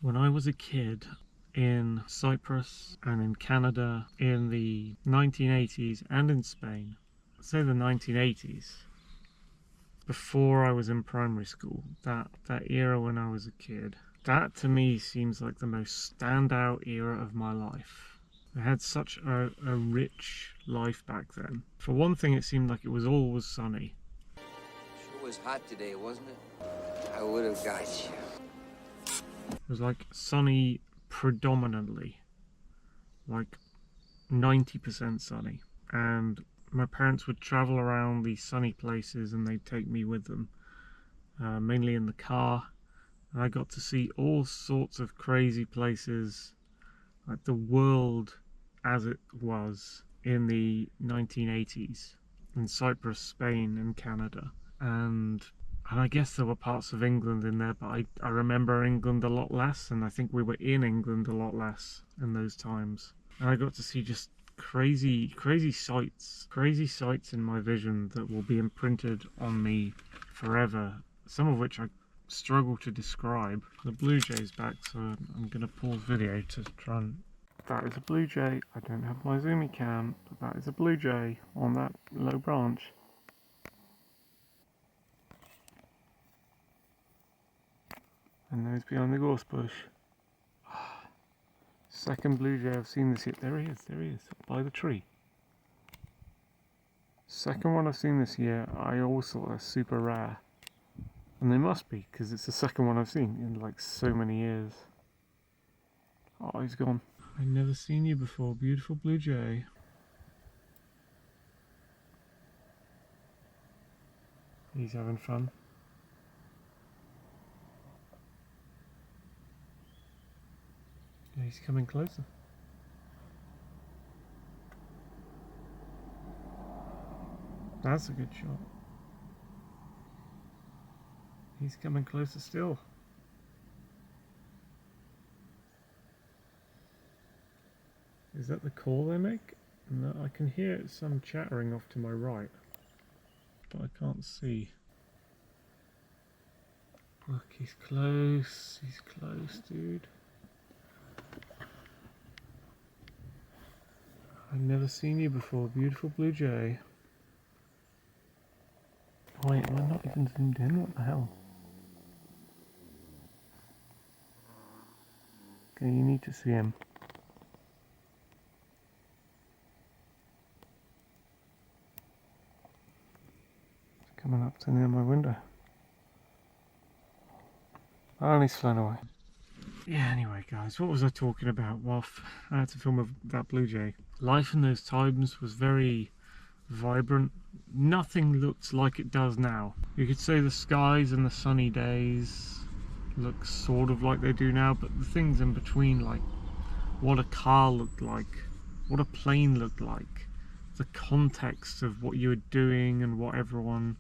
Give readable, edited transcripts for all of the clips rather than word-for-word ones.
When I was a kid in Cyprus and in Canada in the 1980s and in Spain, say the 1980s, before I was in primary school, that era when I was a kid, that to me seems like the most standout era of my life. I had such a rich life back then. For one thing, it seemed like it was always sunny. Sure was hot today, wasn't it? I would have got you. It was like sunny predominantly, like 90% sunny. And my parents would travel around these sunny places and they'd take me with them, mainly in the car. And I got to see all sorts of crazy places, like the world as it was in the 1980s in Cyprus, Spain and Canada. And I guess there were parts of England in there, but I remember England a lot less, and I think we were in England a lot less in those times. And I got to see just crazy sights in my vision that will be imprinted on me forever, some of which I struggle to describe. The blue jay's back, so I'm going to pause video to try and... That is a blue jay. I don't have my zoomy cam, but that is a blue jay on that low branch. And those behind the gorse bush. Second blue jay I've seen this year. There he is, by the tree. Second one I've seen this year. I always thought they're super rare. And they must be, because it's the second one I've seen in like so many years. Oh, he's gone. I've never seen you before, beautiful blue jay. He's having fun. He's coming closer. That's a good shot. He's coming closer still. Is that the call they make? No, I can hear some chattering off to my right, but I can't see. Look, he's close, dude. I've never seen you before, beautiful blue jay. Wait, am I not even zoomed in? What the hell? Okay, you need to see him. He's coming up to near my window. Oh, and he's flown away. Yeah, anyway guys, what was I talking about? Well, I had to film of that blue jay. Life in those times was very vibrant. Nothing looked like it does now. You could say the skies and the sunny days look sort of like they do now, but the things in between, like what a car looked like, what a plane looked like, the context of what you were doing and what everyone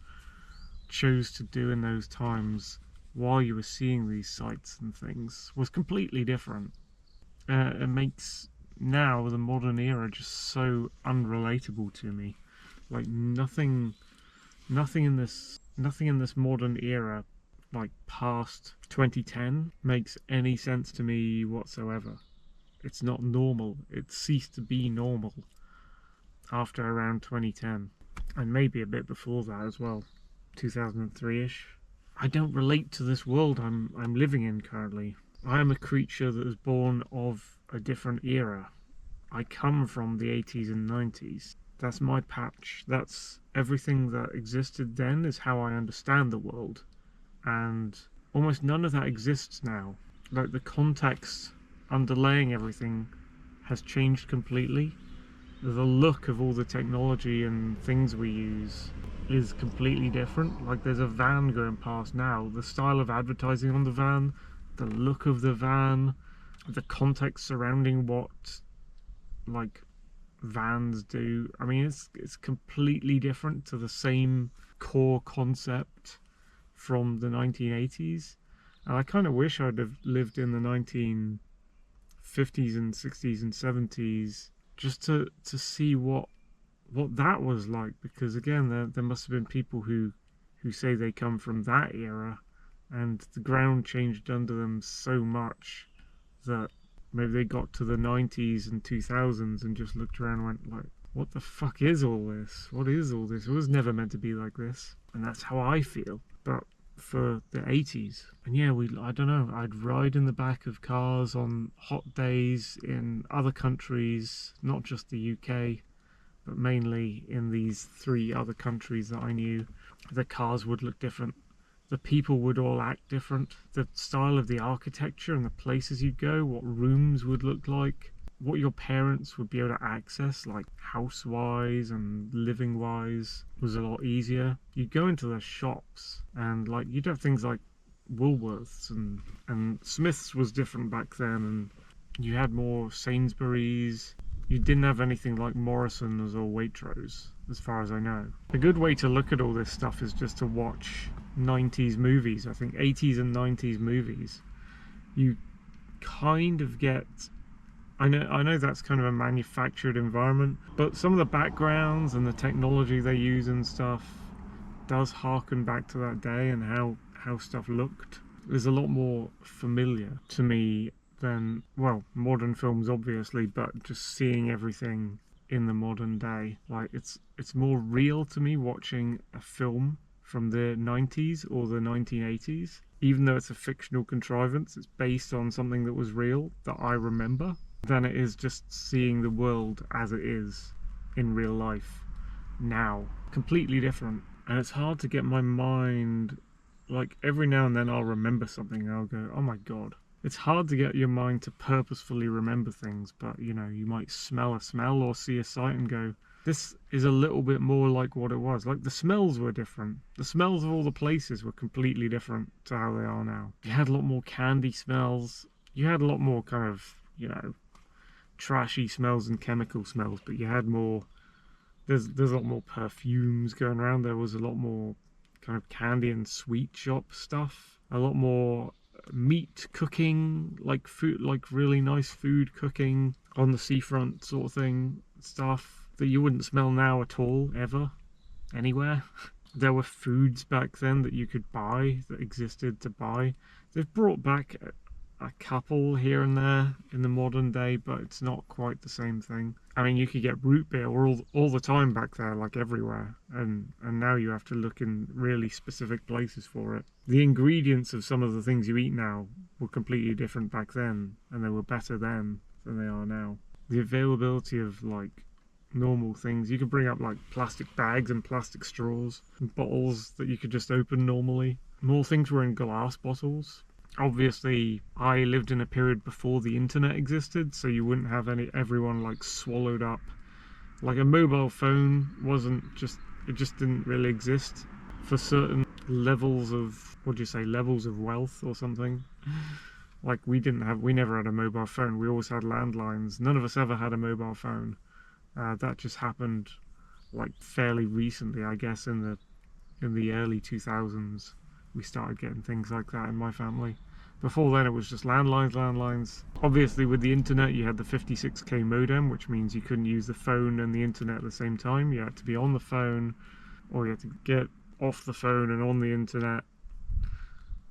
chose to do in those times while you were seeing these sights and things was completely different. It makes now the modern era just so unrelatable to me. Like nothing in this modern era, like past 2010, makes any sense to me whatsoever. It's not normal. It ceased to be normal after around 2010, and maybe a bit before that as well, 2003-ish. I don't relate to this world I'm living in currently. I am a creature that was born of a different era. I come from the 80s and 90s. That's my patch. That's everything that existed then is how I understand the world. And almost none of that exists now. Like the context underlaying everything has changed completely. The look of all the technology and things we use is completely different. Like there's a van going past now. The style of advertising on the van, the look of the van, the context surrounding what like vans do. I mean, it's completely different to the same core concept from the 1980s. And I kind of wish I'd have lived in the 1950s and 60s and 70s just to see what that was like, because again there must have been people who say they come from that era and the ground changed under them so much that maybe they got to the 90s and 2000s and just looked around and went like, what the fuck is all this? What is all this? It was never meant to be like this. And that's how I feel. But for the 80s. And yeah, I don't know, I'd ride in the back of cars on hot days in other countries, not just the UK, but mainly in these 3 other countries that I knew. The cars would look different. The people would all act different. The style of the architecture and the places you'd go, what rooms would look like, what your parents would be able to access, like house-wise and living-wise, was a lot easier. You'd go into the shops and like you'd have things like Woolworths and Smith's was different back then, and you had more Sainsbury's. You didn't have anything like Morrison's or Waitrose, as far as I know. A good way to look at all this stuff is just to watch 90s movies. I think 80s and 90s movies. You kind of get... I know that's kind of a manufactured environment, but some of the backgrounds and the technology they use and stuff does harken back to that day and how stuff looked. Is a lot more familiar to me than, well, modern films obviously, but just seeing everything in the modern day. Like it's more real to me watching a film from the 90s or the 1980s, even though it's a fictional contrivance. It's based on something that was real that I remember, than it is just seeing the world as it is in real life now. Completely different. And it's hard to get my mind, like every now and then I'll remember something and I'll go, oh my god. It's hard to get your mind to purposefully remember things, but you know, you might smell a smell or see a sight and go, this is a little bit more like what it was. Like the smells were different. The smells of all the places were completely different to how they are now. You had a lot more candy smells. You had a lot more kind of, you know, trashy smells and chemical smells, but you had more, there's a lot more perfumes going around. There was a lot more kind of candy and sweet shop stuff, a lot more meat cooking, like food, like really nice food cooking on the seafront sort of thing, stuff that you wouldn't smell now at all, ever, anywhere. There were foods back then that you could buy, that existed to buy. They've brought back a couple here and there in the modern day, but it's not quite the same thing. I mean, you could get root beer all the time back there, like everywhere, and now you have to look in really specific places for it. The ingredients of some of the things you eat now were completely different back then, and they were better then than they are now. The availability of like normal things, you could bring up like plastic bags and plastic straws and bottles that you could just open normally. More things were in glass bottles. Obviously, I lived in a period before the internet existed, so you wouldn't have everyone like swallowed up. Like a mobile phone it just didn't really exist for certain levels of, levels of wealth or something. Like we never had a mobile phone. We always had landlines. None of us ever had a mobile phone. That just happened like fairly recently, I guess, in the early 2000s. We started getting things like that in my family. Before then it was just landlines. Obviously with the internet you had the 56k modem, which means you couldn't use the phone and the internet at the same time. You had to be on the phone, or you had to get off the phone and on the internet,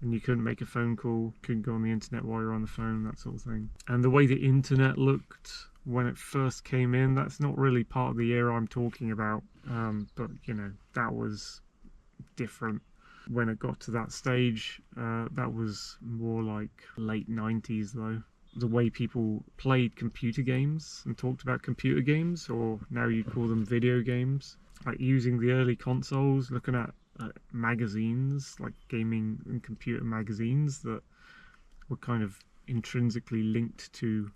and you couldn't make a phone call, couldn't go on the internet while you're on the phone, that sort of thing. And the way the internet looked when it first came in, that's not really part of the era I'm talking about, but you know, that was different. When it got to that stage, that was more like late 90s though. The way people played computer games and talked about computer games, or now you call them video games, like using the early consoles, looking at magazines, like gaming and computer magazines that were kind of intrinsically linked to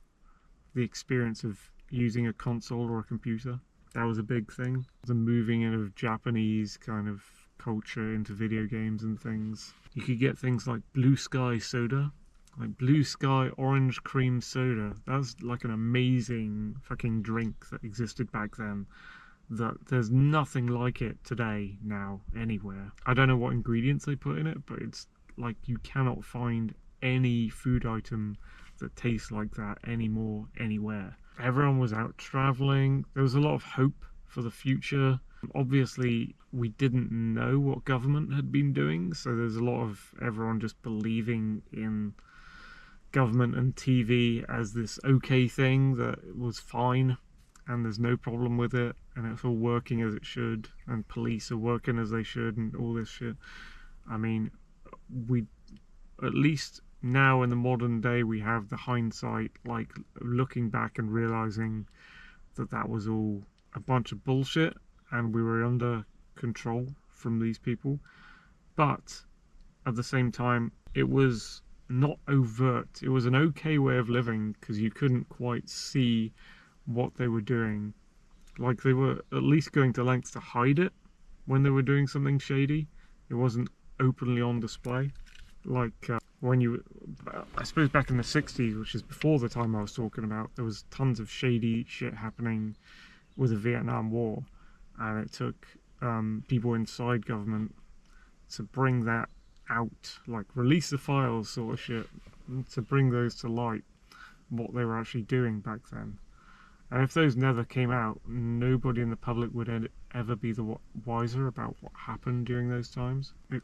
the experience of using a console or a computer. That was a big thing. The moving in of Japanese kind of culture into video games and things. You could get things like Blue Sky soda, like Blue Sky orange cream soda. That's like an amazing fucking drink that existed back then, that there's nothing like it today now anywhere. I don't know what ingredients they put in it, but it's like you cannot find any food item that tastes like that anymore anywhere. Everyone was out traveling. There was a lot of hope for the future. Obviously, we didn't know what government had been doing, so there's a lot of everyone just believing in government and TV as this okay thing that was fine and there's no problem with it and it's all working as it should and police are working as they should and all this shit. I mean, we, at least now in the modern day, we have the hindsight, like looking back and realizing that that was all a bunch of bullshit and we were under control from these people. But at the same time, it was not overt. It was an okay way of living because you couldn't quite see what they were doing. Like, they were at least going to lengths to hide it when they were doing something shady. It wasn't openly on display. Like when you, I suppose back in the 60s, which is before the time I was talking about, there was tons of shady shit happening with the Vietnam War, and it took people inside government to bring that out, like release the files sort of shit, to bring those to light, what they were actually doing back then. And if those never came out, nobody in the public would ever be the wiser about what happened during those times. It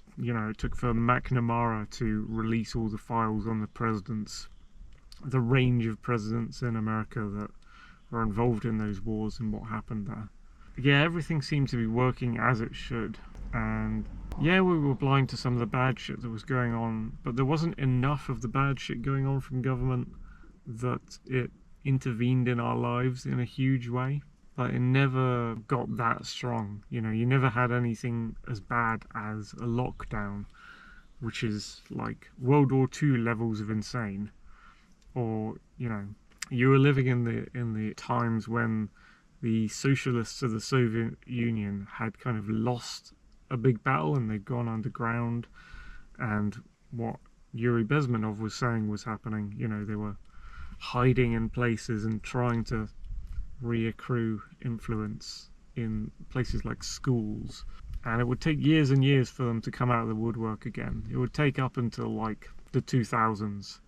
took for McNamara to release all the files on the presidents, the range of presidents in America that were involved in those wars and what happened there. Yeah, everything seemed to be working as it should. And yeah, we were blind to some of the bad shit that was going on, but there wasn't enough of the bad shit going on from government that it intervened in our lives in a huge way. Like, it never got that strong. You never had anything as bad as a lockdown, which is like World War II levels of insane. Or, you were living in the times when the socialists of the Soviet Union had kind of lost a big battle and they'd gone underground, and what Yuri Bezmenov was saying was happening. They were hiding in places and trying to reaccrue influence in places like schools, and it would take years and years for them to come out of the woodwork again. It would take up until like the 2000s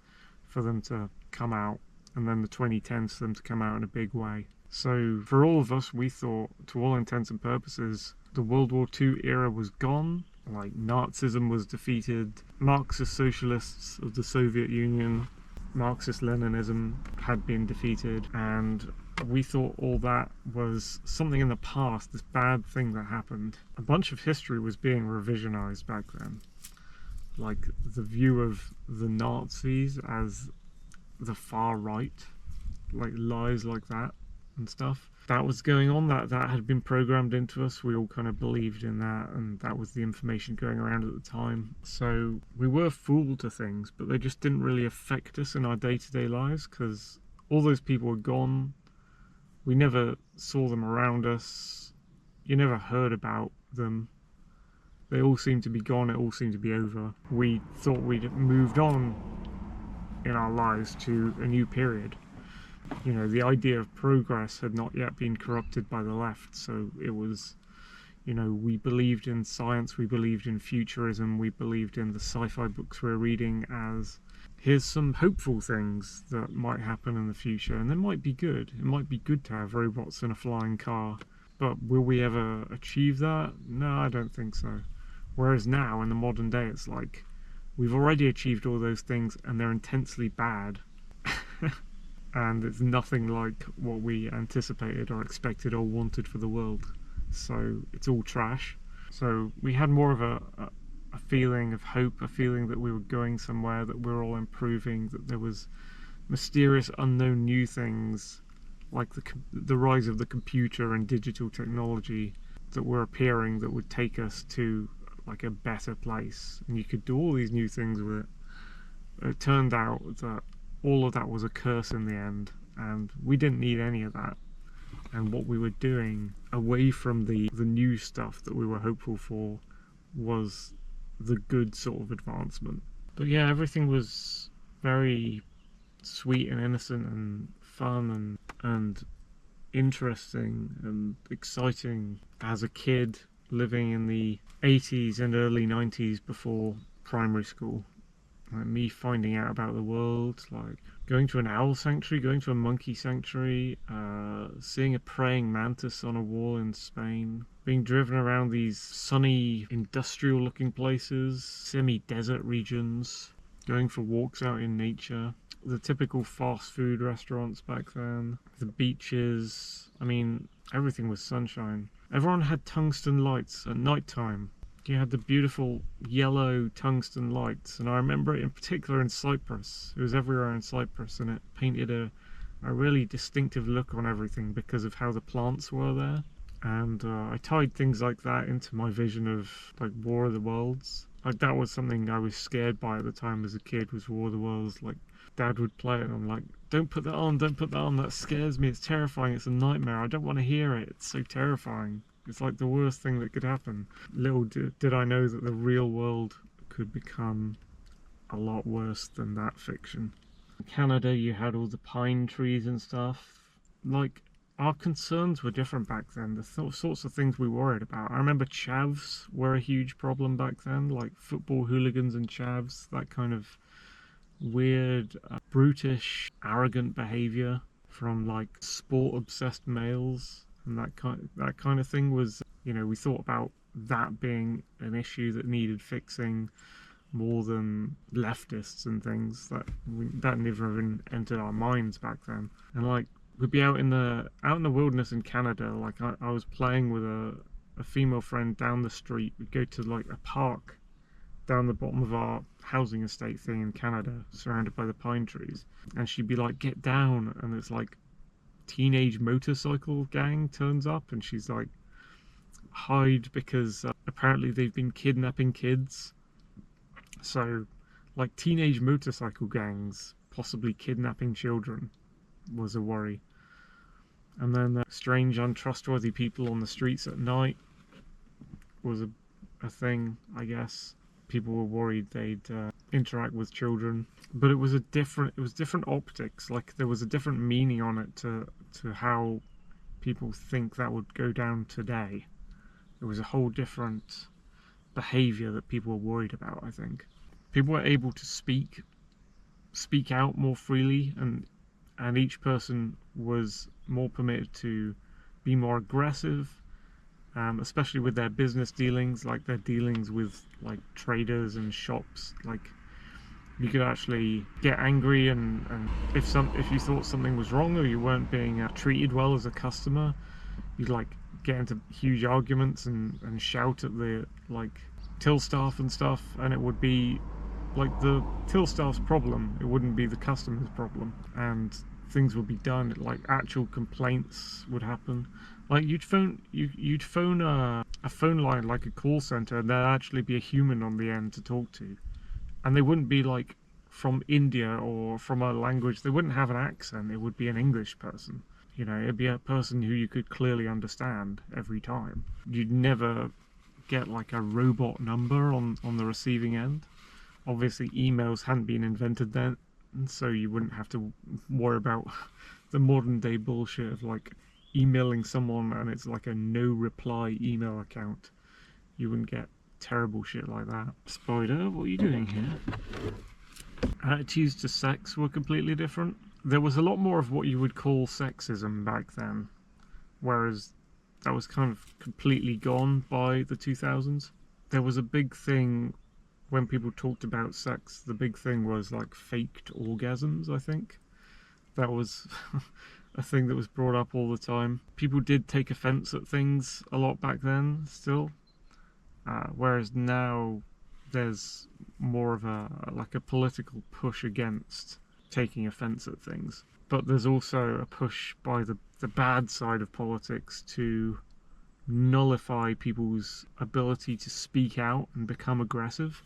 for them to come out, and then the 2010s for them to come out in a big way. So for all of us, we thought, to all intents and purposes, the World War II era was gone. Like, Nazism was defeated, Marxist socialists of the Soviet Union, Marxist-Leninism had been defeated, and we thought all that was something in the past, this bad thing that happened. A bunch of history was being revisionized back then. Like, the view of the Nazis as the far right, like lies like that and stuff. That was going on, that had been programmed into us. We all kind of believed in that, and that was the information going around at the time. So we were fooled to things, but they just didn't really affect us in our day-to-day lives because all those people were gone. We never saw them around us. You never heard about them. They all seemed to be gone. It all seemed to be over. We thought we'd moved on in our lives to a new period. The idea of progress had not yet been corrupted by the left, so it was, we believed in science, we believed in futurism, we believed in the sci-fi books we were reading as, here's some hopeful things that might happen in the future, and they might be good. It might be good to have robots in a flying car, but will we ever achieve that? No, I don't think so. Whereas now, in the modern day, it's like, we've already achieved all those things, and they're intensely bad. And it's nothing like what we anticipated or expected or wanted for the world. So it's all trash. So we had more of a feeling of hope, a feeling that we were going somewhere, that we were all improving, that there was mysterious unknown new things like the rise of the computer and digital technology that were appearing that would take us to like a better place. And you could do all these new things with it. It turned out that all of that was a curse in the end, and we didn't need any of that. And what we were doing away from the new stuff that we were hopeful for was the good sort of advancement. But yeah, everything was very sweet and innocent and fun and interesting and exciting as a kid living in the 80s and early 90s before primary school. Like me finding out about the world, like going to an owl sanctuary, going to a monkey sanctuary, seeing a praying mantis on a wall in Spain, being driven around these sunny industrial looking places, semi-desert regions, going for walks out in nature, the typical fast food restaurants back then, the beaches. I mean, everything was sunshine. Everyone had tungsten lights at night time. You had the beautiful yellow tungsten lights, and I remember it in particular in Cyprus. It was everywhere in Cyprus, and it painted a really distinctive look on everything because of how the plants were there. And I tied things like that into my vision of like War of the Worlds. Like that was something I was scared by at the time as a kid, was War of the Worlds. Like Dad would play it and I'm like, don't put that on, don't put that on, that scares me, it's terrifying, it's a nightmare, I don't want to hear it, it's so terrifying. It's like the worst thing that could happen. Little did I know that the real world could become a lot worse than that fiction. In Canada you had all the pine trees and stuff. Like, our concerns were different back then, the sorts of things we worried about. I remember chavs were a huge problem back then, like football hooligans and chavs, that kind of weird, brutish, arrogant behaviour from like sport-obsessed males, and that kind of thing was, you know, we thought about that being an issue that needed fixing more than leftists and things. That never even entered our minds back then. And like, we'd be out in the wilderness in Canada. Like I was playing with a female friend down the street. We'd go to like a park down the bottom of our housing estate thing in Canada, surrounded by the pine trees, and she'd be like, get down, and it's like teenage motorcycle gang turns up, and she's like, hide, because apparently they've been kidnapping kids. So like teenage motorcycle gangs possibly kidnapping children was a worry. And then strange, untrustworthy people on the streets at night was a thing, I guess. People were worried they'd interact with children, but it was different optics. Like there was a different meaning on it to how people think that would go down today. It was a whole different behavior that people were worried about. I think people were able to speak out more freely, and each person was more permitted to be more aggressive, especially with their business dealings, like their dealings with like traders and shops. Like you could actually get angry, and if you thought something was wrong or you weren't being treated well as a customer, you'd like get into huge arguments and shout at the like till staff and stuff, and it would be like the till staff's problem, it wouldn't be the customer's problem, and things would be done. Like actual complaints would happen. Like you'd phone a phone line, like a call center, and there'd actually be a human on the end to talk to, and they wouldn't be like from India or from a language. They wouldn't have an accent. It would be an English person. You know, it'd be a person who you could clearly understand every time. You'd never get like a robot number on the receiving end. Obviously emails hadn't been invented then, so you wouldn't have to worry about the modern day bullshit of like emailing someone and it's like a no reply email account. You wouldn't get terrible shit like that. Spider, what are you doing here? Attitudes to sex were completely different. There was a lot more of what you would call sexism back then, whereas that was kind of completely gone by the 2000s. There was a big thing when people talked about sex. The big thing was like faked orgasms, I think. That was a thing that was brought up all the time. People did take offense at things a lot back then still, whereas now there's more of a political push against taking offense at things. But there's also a push by the bad side of politics to nullify people's ability to speak out and become aggressive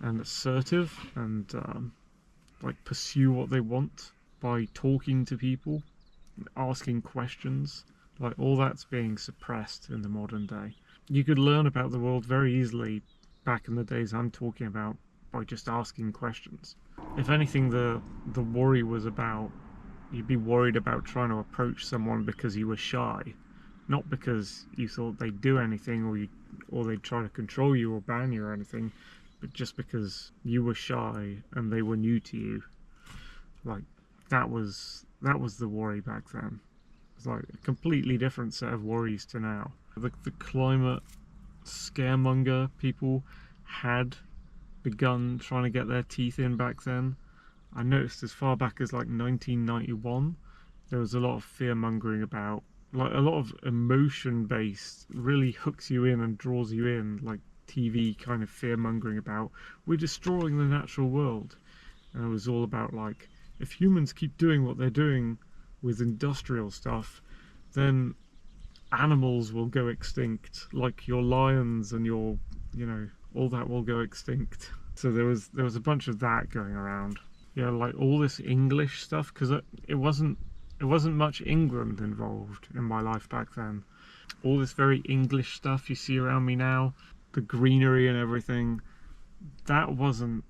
and assertive and like pursue what they want by talking to people, asking questions. Like all that's being suppressed in the modern day. You could learn about the world very easily back in the days I'm talking about by just asking questions. If anything, the worry was about, you'd be worried about trying to approach someone because you were shy, not because you thought they'd do anything or they'd try to control you or ban you or anything, but just because you were shy and they were new to you. Like that was the worry back then. It's like a completely different set of worries to now. The climate scaremonger people had begun trying to get their teeth in back then. I noticed as far back as like 1991, there was a lot of fear mongering about, like a lot of emotion based, really hooks you in and draws you in, like TV kind of fear mongering about, we're destroying the natural world. And it was all about like, if humans keep doing what they're doing with industrial stuff, then animals will go extinct, like your lions and your, you know, all that will go extinct. So there was a bunch of that going around. You know, like all this English stuff, because it wasn't much England involved in my life back then. All this very English stuff you see around me now, the greenery and everything, that wasn't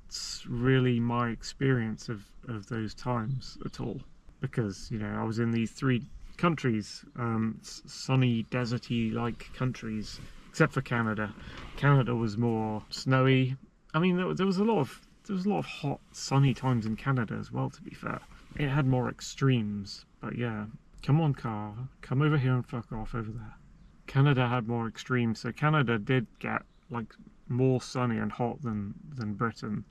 really my experience of those times at all. Because, you know, I was in these three countries, sunny, deserty like countries, except for Canada. Canada was more snowy. I mean, there was a lot of hot, sunny times in Canada as well, to be fair. It had more extremes, but yeah. Come on, car. Come over here and fuck off over there. Canada had more extremes, so Canada did get, like, more sunny and hot than Britain.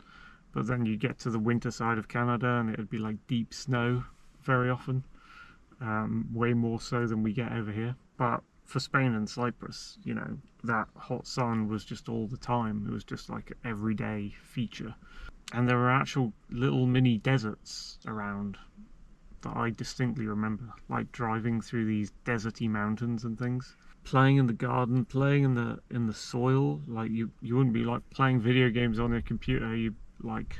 But then you get to the winter side of Canada and it'd be like deep snow very often. Way more so than we get over here. But for Spain and Cyprus, you know, that hot sun was just all the time. It was just like an everyday feature. And there were actual little mini deserts around that I distinctly remember, like driving through these deserty mountains and things, playing in the garden, playing in the soil. Like you wouldn't be like playing video games on your computer. You like,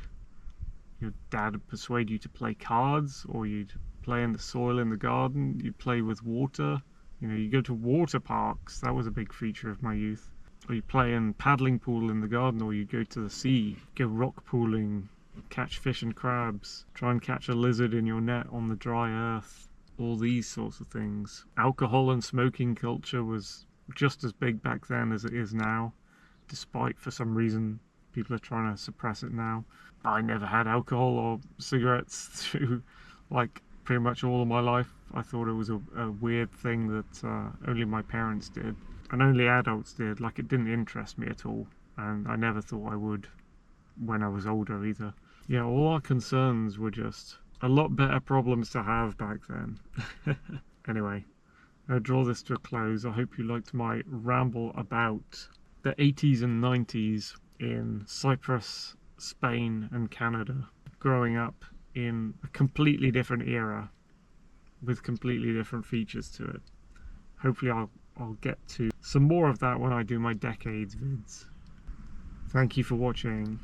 your dad would persuade you to play cards, or you'd play in the soil in the garden. You'd play with water. You know, you go to water parks. That was a big feature of my youth. Or you play in paddling pool in the garden, or you go to the sea, go rock pooling, catch fish and crabs, try and catch a lizard in your net on the dry earth, all these sorts of things. Alcohol and smoking culture was just as big back then as it is now, despite for some reason people are trying to suppress it now. I never had alcohol or cigarettes through like pretty much all of my life. I thought it was a weird thing that only my parents did. And only adults did. Like, it didn't interest me at all, and I never thought I would when I was older either. Yeah, all our concerns were just a lot better problems to have back then. Anyway, I'll draw this to a close. I hope you liked my ramble about the 80s and 90s in Cyprus, Spain and Canada, growing up in a completely different era with completely different features to it. Hopefully I'll get to some more of that when I do my decades vids. Thank you for watching.